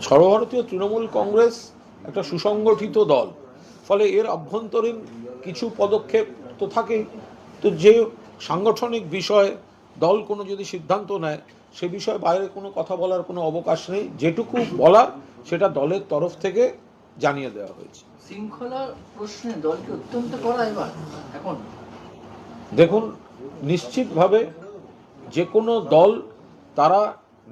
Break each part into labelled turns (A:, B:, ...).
A: সর্বভারতীয় তৃণমূল কংগ্রেস একটা সুসংগঠিত দল, ফলে এর অভ্যন্তরীণ কিছু পদক্ষেপ তো থাকেই। তো যে সাংগঠনিক বিষয়ে দল কোনো যদি সিদ্ধান্ত নেয় সে বিষয়ে বাইরে কোনো কথা বলার কোনো অবকাশ নেই। যেটুকু বলার সেটা দলের তরফ থেকে জানিয়ে দেওয়া হয়েছে।
B: শৃঙ্খলা প্রশ্নে দলকে অত্যন্ত কড়া এবার এখন।
A: দেখুন, নিশ্চিতভাবে যে কোনো দল তারা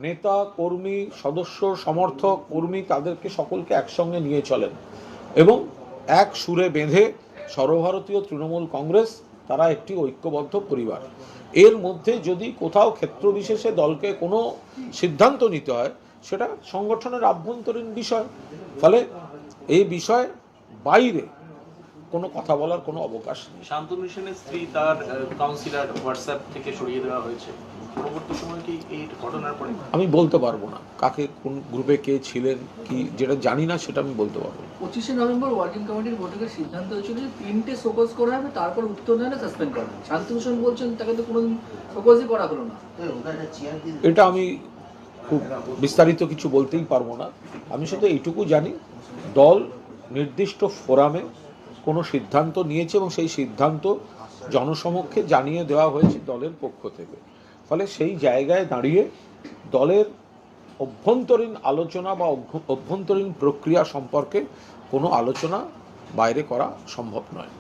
A: নেতা কর্মী সদস্য সমর্থক কর্মী তাদেরকে সকলকে একসঙ্গে নিয়ে চলেন এবং এক সুরে বেঁধে সর্বভারতীয় তৃণমূল কংগ্রেস তারা একটি ঐক্যবদ্ধ পরিবার। এর মধ্যে যদি কোথাও ক্ষেত্র বিশেষে দলকে কোনো সিদ্ধান্ত নিতে হয় সেটা সংগঠনের আভ্যন্তরীণ বিষয়, ফলে এই বিষয়ে বাইরে কোনো কথা বলার কোনো অবকাশ নেই।
C: শান্তনু সেনের স্ত্রী তার কাউন্সিলর হোয়াটসঅ্যাপ থেকে সরিয়ে দেওয়া হয়েছে, পরবর্তী সময় কি এই ঘটনার পরে?
A: আমি বলতে পারবো না কাকে কোন গ্রুপে কে ছিলেন কি, যেটা জানি না সেটা আমি বলতে পারবো না।
B: 25শে নভেম্বর ওয়ার্কিং কমিটির বৈঠকের সিদ্ধান্ত হয়েছিল যে 3টে শোকজ করা হবে, তারপর উত্তর না হলে সাসপেন্ড করা হবে। শান্তনু সেন বলছেন তাকে তো কোনোদিন শোকজই করা হলো না।
A: এটা আমি খুব বিস্তারিত কিছু বলতেই পারবো না। আমি শুধু এইটুকু জানি দল নির্দিষ্ট ফোরামে কোনো সিদ্ধান্ত নিয়েছে এবং সেই সিদ্ধান্ত জনসমক্ষে জানিয়ে দেওয়া হয়েছে দলের পক্ষ থেকে। ফলে সেই জায়গায় দাঁড়িয়ে দলের অভ্যন্তরীণ আলোচনা বা অভ্যন্তরীণ প্রক্রিয়া সম্পর্কে কোনো আলোচনা বাইরে করা সম্ভব নয়।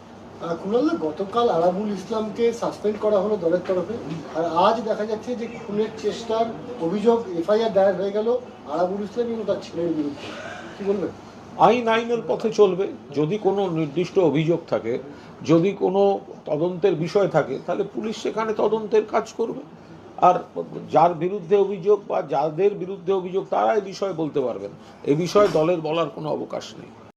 D: কুণাল, গতকাল আরাবুল ইসলামকে সাসপেন্ড করা হলো দলের তরফে, আর আজ দেখা যাচ্ছে যে খুনের চেষ্টার অভিযোগ এফআইআর দায়ের হয়ে গেল আরাবুল ইসলাম এবং তার ছেলের বিরুদ্ধে। কি বলবেন?
A: আইন আইনের পথে চলবে। যদি কোনো নির্দিষ্ট অভিযোগ থাকে, যদি কোনো তদন্তের বিষয় থাকে, তাহলে পুলিশ সেখানে তদন্তের কাজ করবে। আর যার বিরুদ্ধে অভিযোগ বা যাদের বিরুদ্ধে অভিযোগ তারা এই বিষয়ে বলতে পারবেন। এ বিষয়ে দলের বলার কোনো অবকাশ নেই।